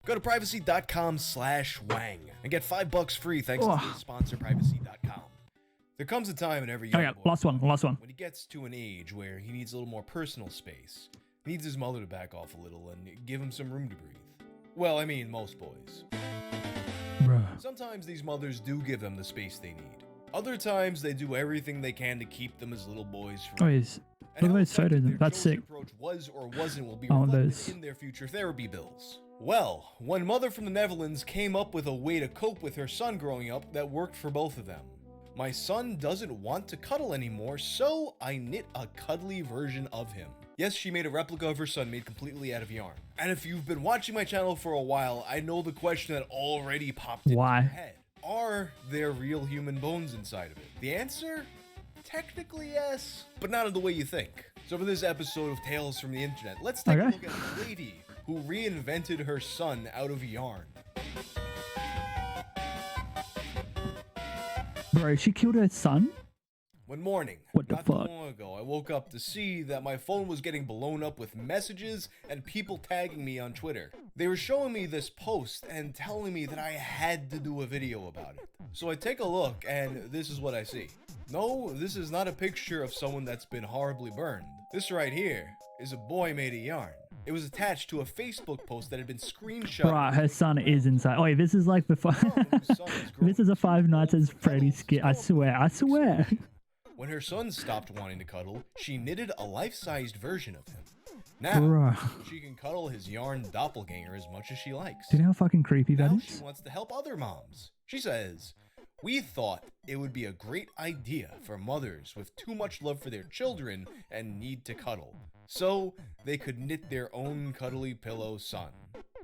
Go to privacy.com/wang and get $5 free thanks to the sponsor privacy.com. There comes a time in every young boy last one. when he gets to an age where he needs a little more personal space. He needs his mother to back off a little and give him some room to breathe. Well, I mean, most boys. Bruh. Sometimes these mothers do give them the space they need. Other times they do everything they can to keep them as little boys forever. Oh, yes. Look at those photos. That's sick. Approach was or wasn't will be Oh, reflected those. in their future therapy bills. Well, one mother from the Netherlands came up with a way to cope with her son growing up that worked for both of them. My son doesn't want to cuddle anymore, so I knit a cuddly version of him. Yes, she made a replica of her son made completely out of yarn. And if you've been watching my channel for a while, I know the question that already popped into your head. Are there real human bones inside of it? The answer? Technically yes, but not in the way you think. So for this episode of Tales from the Internet, let's take a look at a lady who reinvented her son out of yarn. Bro, she killed her son? One morning, what the not fuck? too long ago, I woke up to see that my phone was getting blown up with messages and people tagging me on Twitter. They were showing me this post and telling me that I had to do a video about it. So I take a look and this is what I see. No, this is not a picture of someone that's been horribly burned. This right here is a boy made of yarn. It was attached to a Facebook post that had been screenshot. Right, her son is inside. Oh, this is like the this is a Five Nights at Freddy's skit. I swear. When her son stopped wanting to cuddle, she knitted a life-sized version of him. Now, she can cuddle his yarn doppelganger as much as she likes. Do you know how fucking creepy that is? She wants to help other moms. She says, "We thought it would be a great idea for mothers with too much love for their children and need to cuddle, so they could knit their own cuddly pillow son."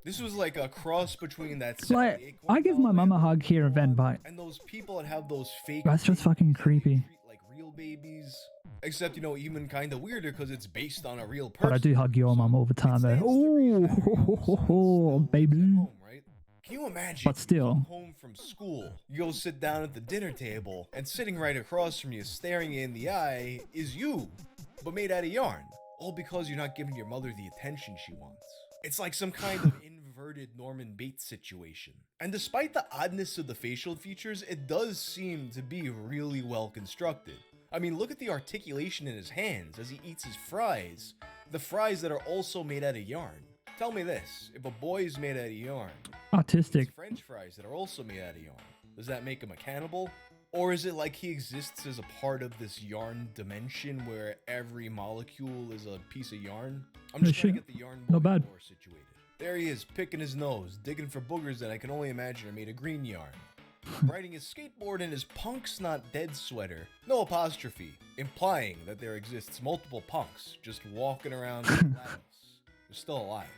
This was like a cross between that. Like, I give my mum a hug here and then bite. And those people that have those fake. That's just fucking creepy. Like real babies. Except, you know, even kind of weirder because it's based on a real person. But I do hug your mum all the time, though. Oh, baby. Home, right? Can you imagine? But still. Home from school, you go sit down at the dinner table, and sitting right across from you, staring you in the eye, is you, but made out of yarn. All because you're not giving your mother the attention she wants. It's like some kind of inverted Norman Bates situation. And despite the oddness of the facial features, it does seem to be really well constructed. I mean, look at the articulation in his hands as he eats his fries. The fries that are also made out of yarn. Tell me this, if a boy is made out of yarn, artistic French fries that are also made out of yarn, does that make him a cannibal? Or is it like he exists as a part of this yarn dimension where every molecule is a piece of yarn? I'm just trying to get the yarn boy more situated. There he is, picking his nose, digging for boogers that I can only imagine are made of green yarn. Riding his skateboard in his Punk's Not Dead sweater, no apostrophe, implying that there exists multiple punks just walking around They're still alive.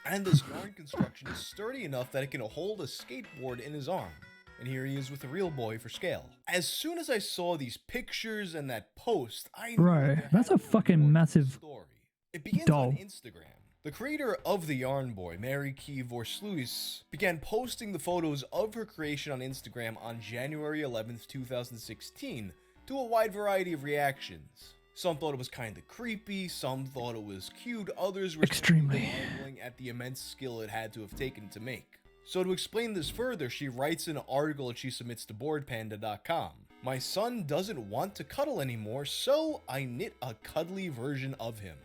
And this yarn construction is sturdy enough that it can hold a skateboard in his arm. And here he is with a real boy for scale. As soon as I saw these pictures and that post, I knew that's a fucking massive story. It begins on Instagram. The creator of the Yarn Boy, Mary Key Vorsluis, began posting the photos of her creation on Instagram on January 11th, 2016, to a wide variety of reactions. Some thought it was kinda creepy, some thought it was cute, others were extremely marveling at the immense skill it had to have taken to make. So to explain this further, she writes in an article that she submits to boardpanda.com. "My son doesn't want to cuddle anymore, so I knit a cuddly version of him."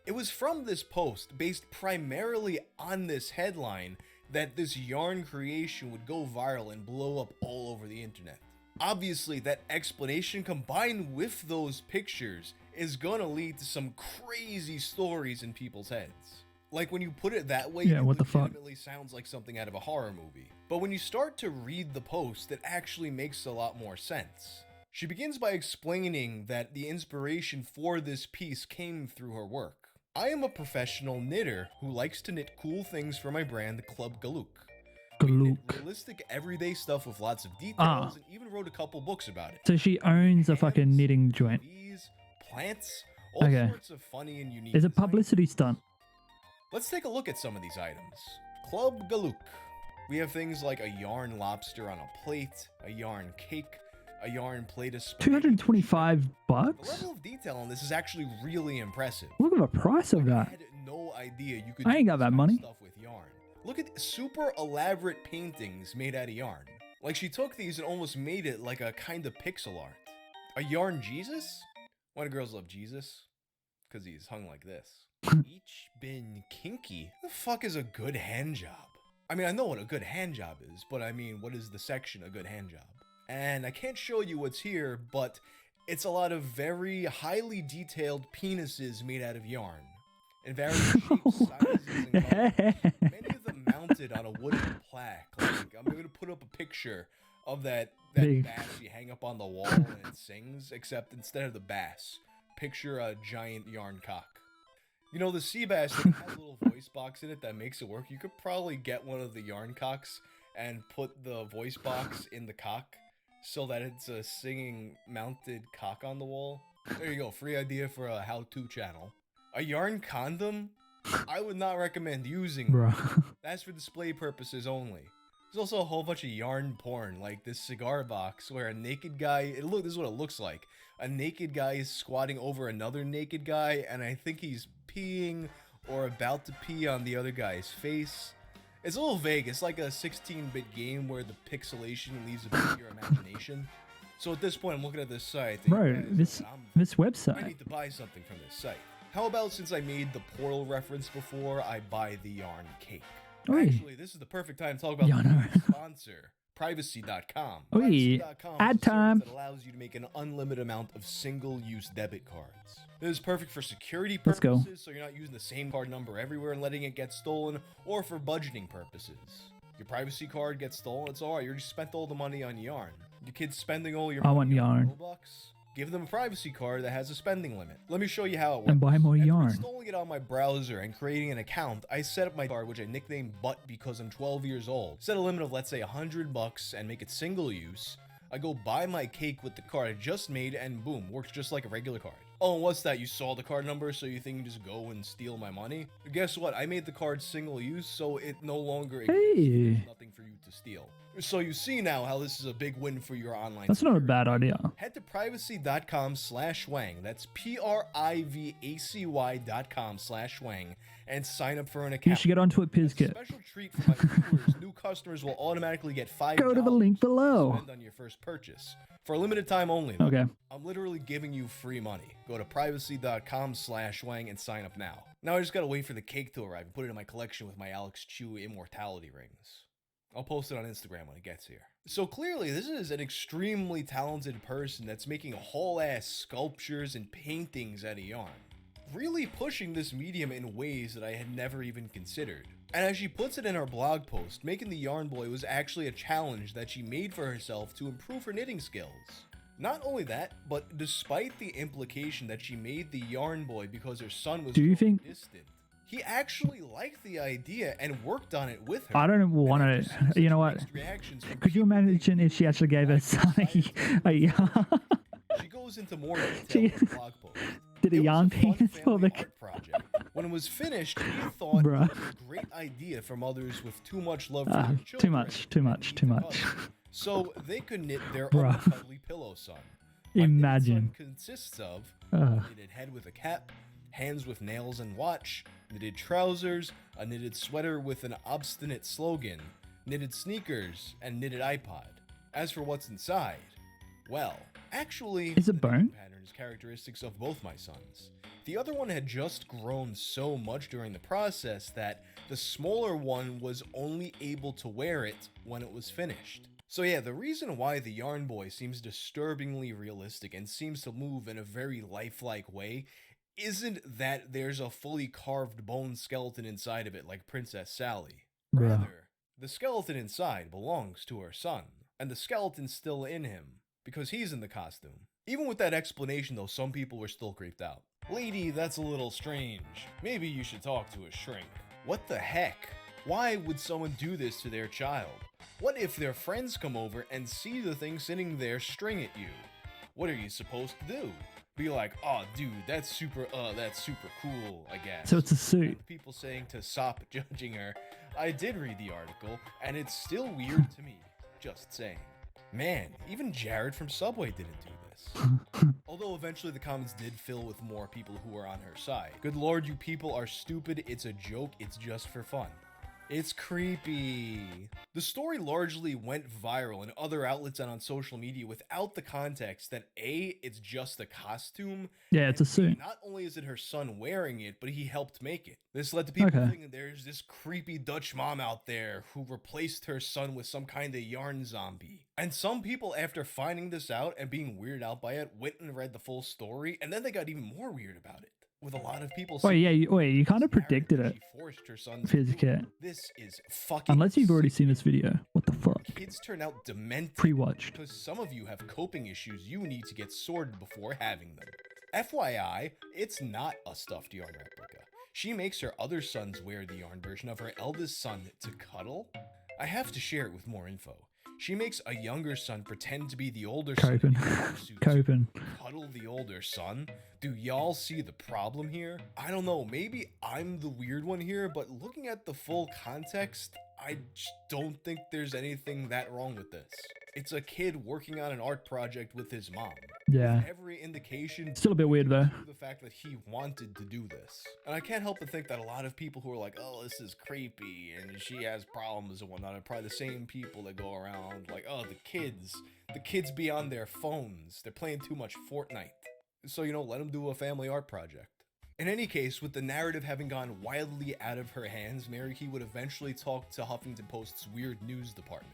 It was from this post, based primarily on this headline, that this yarn creation would go viral and blow up all over the internet. Obviously, that explanation combined with those pictures is gonna lead to some crazy stories in people's heads. Like, when you put it that way, it legitimately sounds like something out of a horror movie. But when you start to read the post, it actually makes a lot more sense. She begins by explaining that the inspiration for this piece came through her work. "I am a professional knitter who likes to knit cool things for my brand, Club Galuk. We knit realistic everyday stuff with lots of details and even wrote a couple books about it." So she owns a fucking knitting joint. Bees, plants, all sorts of funny and unique. Is it publicity stunt? Let's take a look at some of these items. Club Galuk. We have things like a yarn lobster on a plate, a yarn cake, a yarn plate of spaghetti. $225? The level of detail on this is actually really impressive. Look at the price of that. I had no idea you could I ain't got that money. Stuff with yarn. Look at super elaborate paintings made out of yarn. Like she took these and almost made it like a kind of pixel art. A yarn Jesus? Why do girls love Jesus? Because he's hung like this. Each been kinky. The fuck is a good hand job? I mean, I know what a good hand job is, but I mean, what is the section a good hand job? And I can't show you what's here, but it's a lot of very highly detailed penises made out of yarn. In various shapes, sizes, and colors. Many of them mounted on a wooden plaque. Like, I'm gonna put up a picture of that bass you hang up on the wall and it sings, except instead of the bass, picture a giant yarn cock. You know, the sea bass that has a little voice box in it that makes it work. You could probably get one of the yarn cocks and put the voice box in the cock so that it's a singing mounted cock on the wall. There you go, free idea for a how-to channel. A yarn condom? I would not recommend using. That's for display purposes only. There's also a whole bunch of yarn porn, like this cigar box where a naked guy, this is what it looks like. A naked guy is squatting over another naked guy, and I think he's peeing or about to pee on the other guy's face. It's a little vague. It's like a 16-bit game where the pixelation leaves a bit of your imagination. So at this point, I'm looking at this site. Bro, this website. I need to buy something from this site. How about, since I made the Portal reference before, I buy the yarn cake? Actually, this is the perfect time to talk about the sponsor, Privacy.com. Privacy.com ad time. that allows you to make an unlimited amount of single-use debit cards. This is perfect for security purposes, so you're not using the same card number everywhere and letting it get stolen, or for budgeting purposes. Your privacy card gets stolen, it's alright, you already spent all the money on yarn. Your kid's spending all your money on Robux. Give them a privacy card that has a spending limit. Let me show you how it works. And buy more yarn. After installing it on my browser and creating an account, I set up my card, which I nicknamed Butt because I'm 12 years old. Set a limit of, let's say, $100 and make it single use. I go buy my cake with the card I just made, and boom, works just like a regular card. Oh, and what's that? You saw the card number, so you think you just go and steal my money? Guess what? I made the card single use, so it no longer exists. There's nothing for you to steal. So you see now how this is a big win for your online That's security. not a bad idea. Head to privacy.com/wang. That's privacy.com/wang and sign up for an account. You should get onto it, Pizkit. Special treat for my viewers. New customers will automatically get $5. Go to the link below. Spend on your first purchase. For a limited time only, though. Okay. I'm literally giving you free money. Go to privacy.com/wang and sign up now. Now I just gotta wait for the cake to arrive and put it in my collection with my Alex Chu immortality rings. I'll post it on Instagram when it gets here. So clearly, this is an extremely talented person that's making whole-ass sculptures and paintings out of yarn. Really pushing this medium in ways that I had never even considered. And as she puts it in her blog post, making the yarn boy was actually a challenge that she made for herself to improve her knitting skills. Not only that, but despite the implication that she made the yarn boy because her son was distant, he actually liked the idea and worked on it with her. I don't want to. You know what? Could you imagine if she actually gave her son a yarn? She goes into more detail in the blog post. Did a yarn penis for the project. When it was finished, he thought it was a great idea for mothers with too much love for their children. Too much. So they could knit their own cuddly pillow son. Imagine. Consists of a knitted head with a cap, hands with nails and watch, knitted trousers, a knitted sweater with an obstinate slogan, knitted sneakers, and knitted iPod. As for what's inside, well, actually, is it bone? Pattern is characteristics of both my sons. The other one had just grown so much during the process that the smaller one was only able to wear it when it was finished. So yeah, the reason why the yarn boy seems disturbingly realistic and seems to move in a very lifelike way isn't that there's a fully carved bone skeleton inside of it like Princess Sally. Rather, the skeleton inside belongs to her son, and the skeleton's still in him, because he's in the costume. Even with that explanation though, some people were still creeped out. Lady, that's a little strange. Maybe you should talk to a shrink. What the heck? Why would someone do this to their child? What if their friends come over and see the thing sitting there string at you? What are you supposed to do? Be like, oh dude, that's super cool, I guess. So it's a suit. And people saying to stop judging her. I did read the article, and it's still weird to me. Just saying. Man, even Jared from Subway didn't do this. Although eventually the comments did fill with more people who were on her side. Good lord, you people are stupid, it's a joke, it's just for fun. It's creepy. The story largely went viral in other outlets and on social media without the context that A, it's just a costume. Yeah, it's a And B, suit. not only is it her son wearing it, but he helped make it. This led to people Okay. thinking there's this creepy Dutch mom out there who replaced her son with some kind of yarn zombie. And some people, after finding this out and being weirded out by it, went and read the full story, and then they got even more weird about it. With a lot of people Wait, yeah, saying you kind of this narrative predicted that it. she forced her son to Fizz do. Cat. This is fucking Unless you've already sick. seen this video. What the fuck? Kids turn out demented Pre-watched. because some of you have coping issues you need to get sorted before having them. FYI, it's not a stuffed yarn replica. She makes her other sons wear the yarn version of her eldest son to cuddle. I have to share it with more info. She makes a younger son pretend to be the older son Coping. in yarn suits Coping. to cuddle the older son. Do y'all see the problem here? I don't know, maybe I'm the weird one here, but looking at the full context, I just don't think there's anything that wrong with this. It's a kid working on an art project with his mom. Yeah. Every indication Still a bit weird though. to the fact that he wanted to do this. And I can't help but think that a lot of people who are like, oh, this is creepy and she has problems and whatnot are probably the same people that go around like, oh, the kids be on their phones. They're playing too much Fortnite. So, let them do a family art project. In any case, with the narrative having gone wildly out of her hands, Mary Kay would eventually talk to Huffington Post's Weird News department.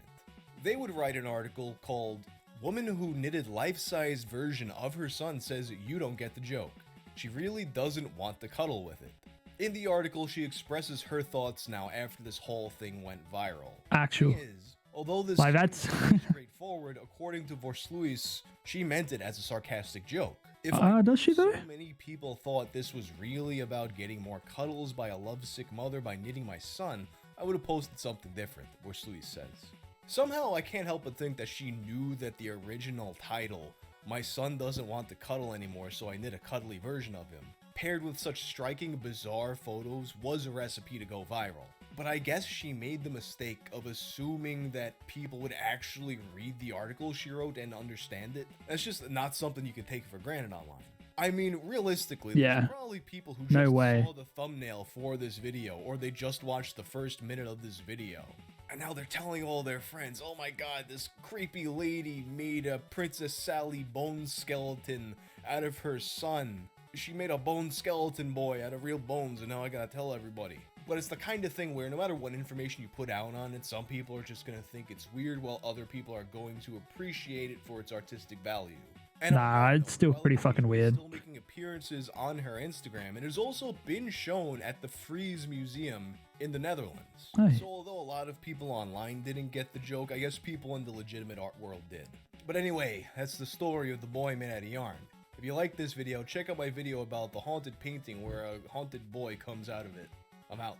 They would write an article called "Woman Who Knitted Life-Size Version of Her Son Says You Don't Get the Joke. She Really Doesn't Want to Cuddle With It." In the article, she expresses her thoughts now after this whole thing went viral. Actual. The thing is, although this Like, that's- is straightforward, according to Vorsluis, she meant it as a sarcastic joke. If Does she though? so many people thought this was really about getting more cuddles by a lovesick mother by knitting my son, I would have posted something different, Vorsluis says. Somehow I can't help but think that she knew that the original title, "My Son Doesn't Want to Cuddle Anymore, so I Knit a Cuddly Version of Him," paired with such striking, bizarre photos, was a recipe to go viral. But I guess she made the mistake of assuming that people would actually read the article she wrote and understand it. That's just not something you can take for granted online. I mean, realistically, Yeah. there's probably people who No just way. saw the thumbnail for this video, or they just watched the first minute of this video. And now they're telling all their friends, oh my god, this creepy lady made a Princess Sally bone skeleton out of her son. She made a bone skeleton boy out of real bones, and now I gotta tell everybody. But it's the kind of thing where no matter what information you put out on it, some people are just gonna think it's weird, while other people are going to appreciate it for its artistic value. And Nah, it's still pretty fucking weird. Still making appearances on her Instagram, and has also been shown at the Frieze Museum in the Netherlands. Hey. So although a lot of people online didn't get the joke, I guess people in the legitimate art world did. But anyway, that's the story of the boy made out of yarn. If you like this video, check out my video about the haunted painting where a haunted boy comes out of it. I'm out.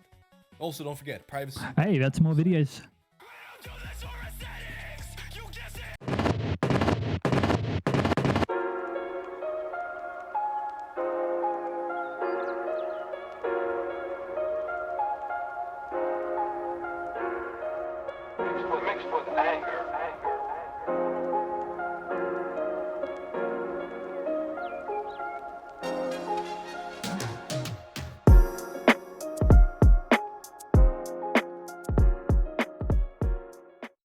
Also, don't forget, privacy. Hey, that's more videos. I don't do this for